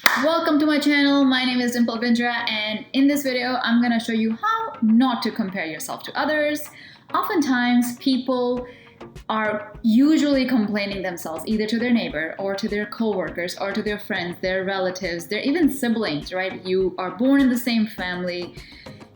Welcome to my channel. My name is Dimple Bindra, and in this video I'm going to show you how not to compare yourself to others. Oftentimes people are usually complaining themselves either to their neighbor or to their coworkers or to their friends, their relatives, their even siblings, right? You are born in the same family.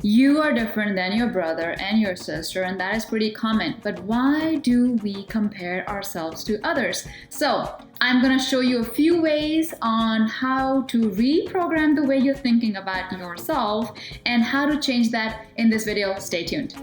You are different than your brother and your sister, and that is pretty common. But why do we compare ourselves to others? So I'm gonna show you a few ways on how to reprogram the way you're thinking about yourself and how to change that in this video. Stay tuned.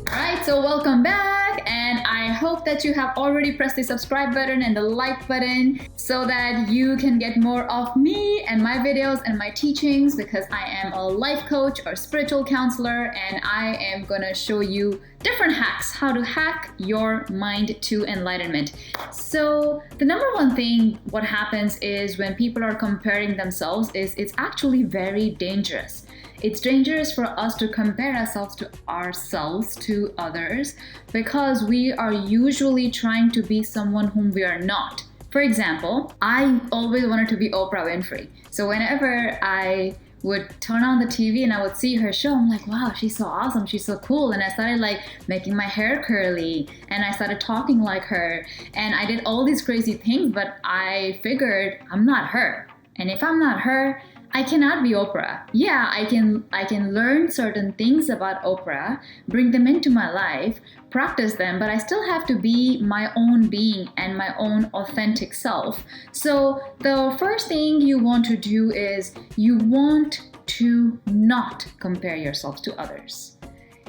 Alright, so welcome back, and I hope that you have already pressed the subscribe button and the like button so that you can get more of me and my videos and my teachings, because I am a life coach or spiritual counselor, and I am gonna show you different hacks, how to hack your mind to enlightenment. So the number one thing, what happens is when people are comparing themselves is it's actually very dangerous. It's dangerous for us to compare ourselves to others because we are usually trying to be someone whom we are not. For example, I always wanted to be Oprah Winfrey. So whenever I would turn on the TV and I would see her show, I'm like, wow, she's so awesome, she's so cool. And I started like making my hair curly and I started talking like her and I did all these crazy things, but I figured I'm not her. And if I'm not her, I cannot be Oprah. Yeah, I can learn certain things about Oprah, bring them into my life, practice them, but I still have to be my own being and my own authentic self. So the first thing you want to do is you want to not compare yourself to others.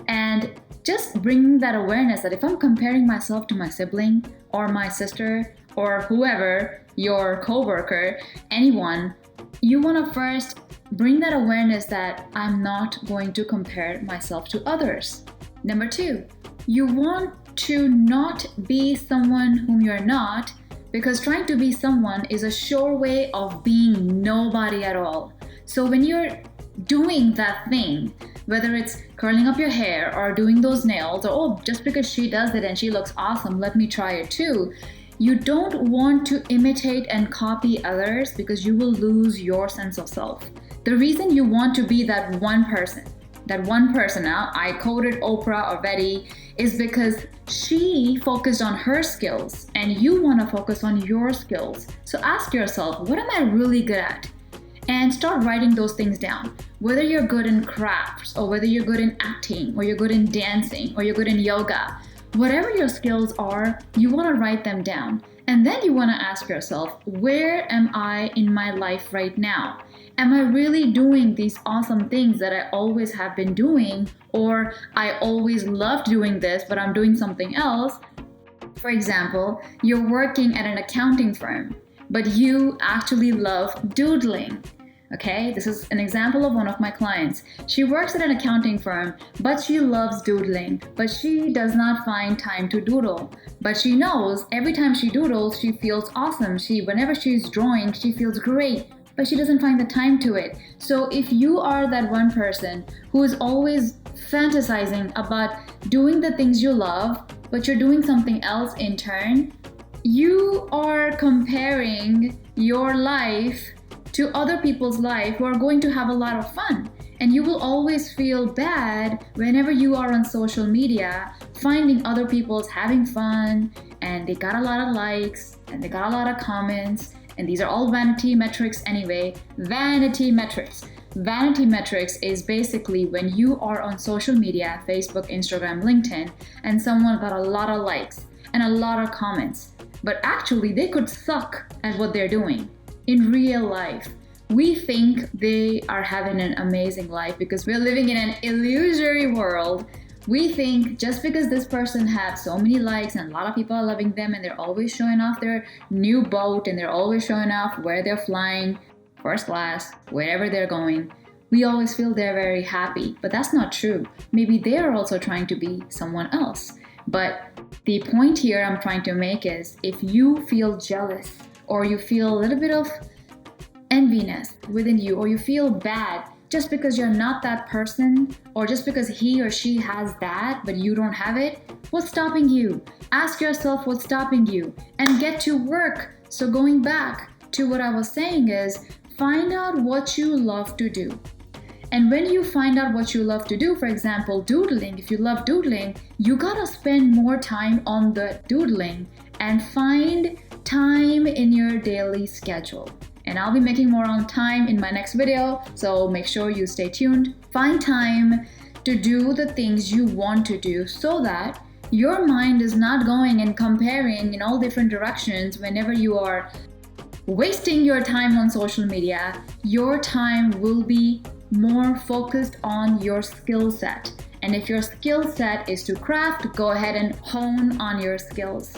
And just bring that awareness that if I'm comparing myself to my sibling or my sister or whoever, your coworker, anyone, you want to first bring that awareness that I'm not going to compare myself to others. Number two, you want to not be someone whom you're not, because trying to be someone is a sure way of being nobody at all. So when you're doing that thing, whether it's curling up your hair or doing those nails, or oh, just because she does it and she looks awesome, let me try it too. You don't want to imitate and copy others because you will lose your sense of self. The reason you want to be that one person now, I quoted Oprah or Betty, is because she focused on her skills and you want to focus on your skills. So ask yourself, what am I really good at? And start writing those things down. Whether you're good in crafts or whether you're good in acting or you're good in dancing or you're good in yoga, whatever your skills are, you want to write them down. And then you want to ask yourself, where am I in my life right now? Am I really doing these awesome things that I always have been doing? Or I always loved doing this, but I'm doing something else? For example, you're working at an accounting firm, but you actually love doodling. Okay, this is an example of one of my clients. She works at an accounting firm, but she loves doodling, but she does not find time to doodle. But she knows every time she doodles, she feels awesome. Whenever she's drawing, she feels great, but she doesn't find the time to it. So if you are that one person who is always fantasizing about doing the things you love, but you're doing something else in turn, you are comparing your life to other people's life who are going to have a lot of fun. And you will always feel bad whenever you are on social media finding other people's having fun and they got a lot of likes and they got a lot of comments, and these are all vanity metrics anyway. Vanity metrics. Vanity metrics is basically when you are on social media, Facebook, Instagram, LinkedIn, and someone got a lot of likes and a lot of comments, but actually they could suck at what they're doing. In real life, we think they are having an amazing life because we're living in an illusory world. We think just because this person has so many likes and a lot of people are loving them and they're always showing off their new boat and they're always showing off where they're flying, first class, wherever they're going, we always feel they're very happy. But that's not true. Maybe they're also trying to be someone else. But the point here I'm trying to make is if you feel jealous or you feel a little bit of enviness within you, or you feel bad just because you're not that person, or just because he or she has that but you don't have it, what's stopping you? Ask yourself what's stopping you and get to work. So going back to what I was saying is, find out what you love to do. And when you find out what you love to do, for example, doodling, if you love doodling, you gotta spend more time on the doodling and find time in your daily schedule. And I'll be making more on time in my next video, so make sure you stay tuned. Find time to do the things you want to do so that your mind is not going and comparing in all different directions whenever you are wasting your time on social media. Your time will be more focused on your skill set. And if your skill set is to craft, go ahead and hone on your skills.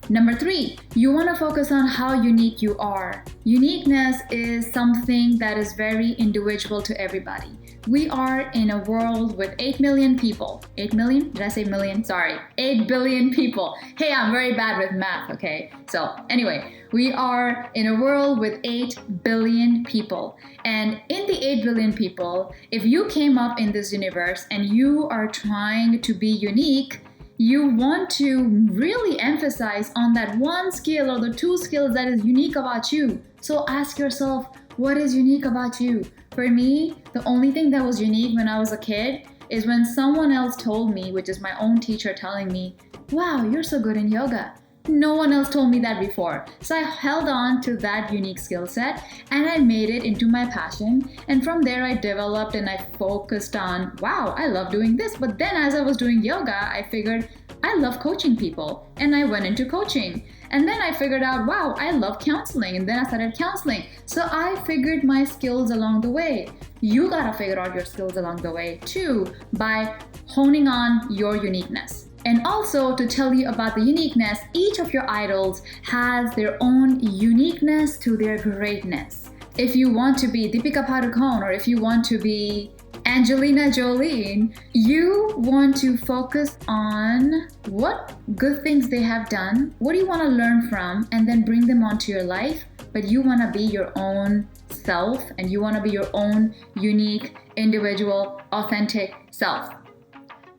Number 3, you want to focus on how unique you are. Uniqueness is something that is very individual to everybody. We are in a world with 8 million people. 8 million? Did I say million? Sorry. 8 billion people. Hey, I'm very bad with math, okay? So anyway, we are in a world with 8 billion people. And in the 8 billion people, if you came up in this universe and you are trying to be unique, you want to really emphasize on that one skill or the 2 skills that is unique about you. So ask yourself, what is unique about you? For me, the only thing that was unique when I was a kid is when someone else told me, which is my own teacher telling me, wow, you're so good in yoga. No one else told me that before. So I held on to that unique skill set and I made it into my passion. And from there I developed and I focused on, wow, I love doing this. But then as I was doing yoga, I figured I love coaching people and I went into coaching. And then I figured out, wow, I love counseling, and then I started counseling. So I figured my skills along the way. You gotta figure out your skills along the way too by honing on your uniqueness. And also to tell you about the uniqueness, each of your idols has their own uniqueness to their greatness. If you want to be Deepika Padukone or if you want to be Angelina Jolie, you want to focus on what good things they have done, what do you want to learn from, and then bring them onto your life. But you want to be your own self and you want to be your own unique, individual, authentic self.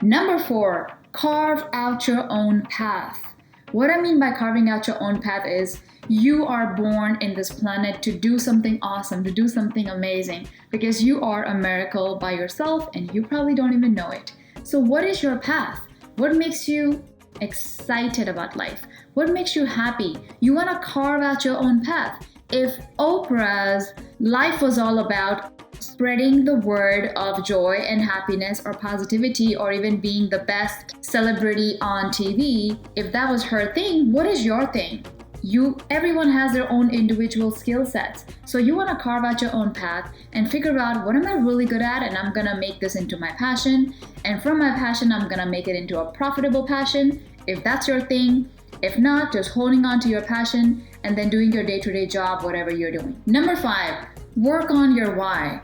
Number 4, carve out your own path. What I mean by carving out your own path is you are born in this planet to do something awesome, to do something amazing, because you are a miracle by yourself and you probably don't even know it. So what is your path? What makes you excited about life? What makes you happy? You want to carve out your own path. If Oprah's life was all about spreading the word of joy and happiness or positivity or even being the best celebrity on TV, if that was her thing, what is your thing? Everyone has their own individual skill sets. So you want to carve out your own path and figure out what am I really good at, and I'm going to make this into my passion. And from my passion, I'm going to make it into a profitable passion. If that's your thing. If not, just holding on to your passion and then doing your day-to-day job, whatever you're doing. Number 5, work on your why.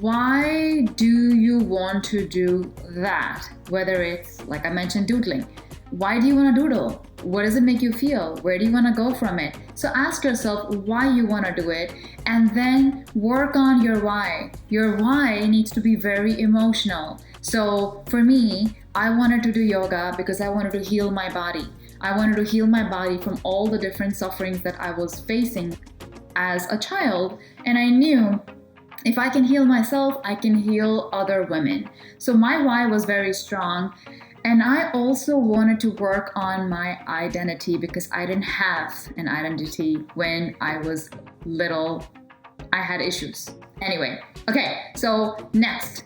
Why do you want to do that? Whether it's, like I mentioned, doodling. Why do you want to doodle? What does it make you feel? Where do you want to go from it? So ask yourself why you want to do it and then work on your why. Your why needs to be very emotional. So for me, I wanted to do yoga because I wanted to heal my body. I wanted to heal my body from all the different sufferings that I was facing as a child. And I knew if I can heal myself, I can heal other women. So my why was very strong. And I also wanted to work on my identity because I didn't have an identity when I was little. I had issues. Anyway, okay, so next.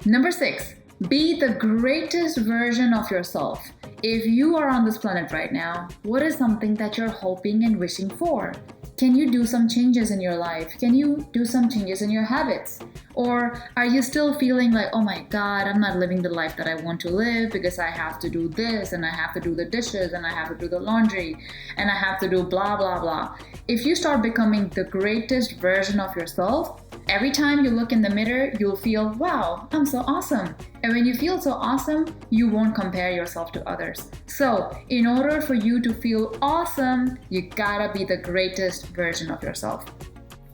Number 6, be the greatest version of yourself. If you are on this planet right now, what is something that you're hoping and wishing for? Can you do some changes in your life? Can you do some changes in your habits? Or are you still feeling like, oh my God, I'm not living the life that I want to live because I have to do this and I have to do the dishes and I have to do the laundry and I have to do blah, blah, blah. If you start becoming the greatest version of yourself, every time you look in the mirror, you'll feel, wow, I'm so awesome. And when you feel so awesome, you won't compare yourself to others. So in order for you to feel awesome, you gotta be the greatest version of yourself.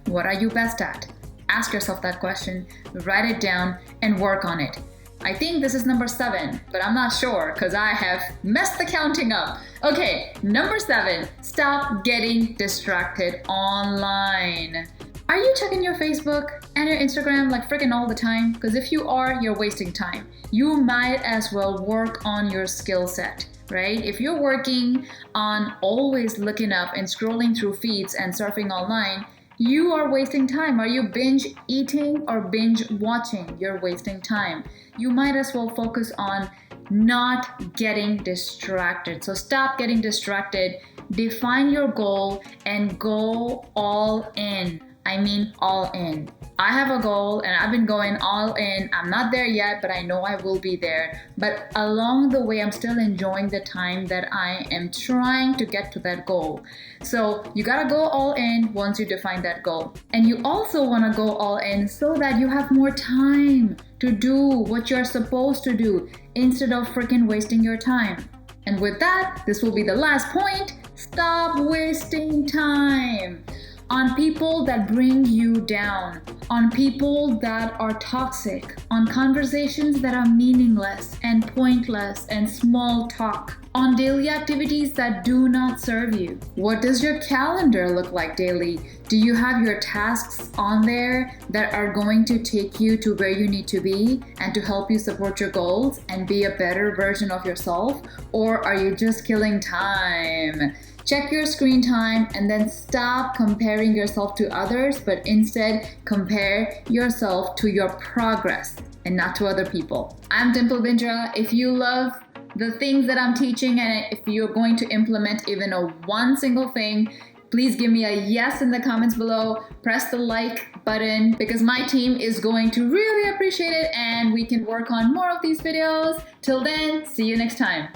What are you best at? Ask yourself that question, write it down, and work on it. I think this is number 7, but I'm not sure because I have messed the counting up. Okay, number 7, stop getting distracted online. Are you checking your Facebook and your Instagram like freaking all the time? Because if you are, you're wasting time. You might as well work on your skill set, right? If you're working on always looking up and scrolling through feeds and surfing online, you are wasting time. Are you binge eating or binge watching? You're wasting time. You might as well focus on not getting distracted. So stop getting distracted, define your goal, and go all in. I mean all in. I have a goal and I've been going all in. I'm not there yet, but I know I will be there. But along the way, I'm still enjoying the time that I am trying to get to that goal. So you gotta go all in once you define that goal. And you also wanna go all in so that you have more time to do what you're supposed to do instead of freaking wasting your time. And with that, this will be the last point. Stop wasting time on people that bring you down, on people that are toxic, on conversations that are meaningless and pointless and small talk, on daily activities that do not serve you. What does your calendar look like daily? Do you have your tasks on there that are going to take you to where you need to be and to help you support your goals and be a better version of yourself? Or are you just killing time? Check your screen time and then stop comparing yourself to others, but instead compare yourself to your progress and not to other people. I'm Dimple Bindra. If you love the things that I'm teaching and if you're going to implement even one single thing, please give me a yes in the comments below. Press the like button because my team is going to really appreciate it and we can work on more of these videos. Till then, see you next time.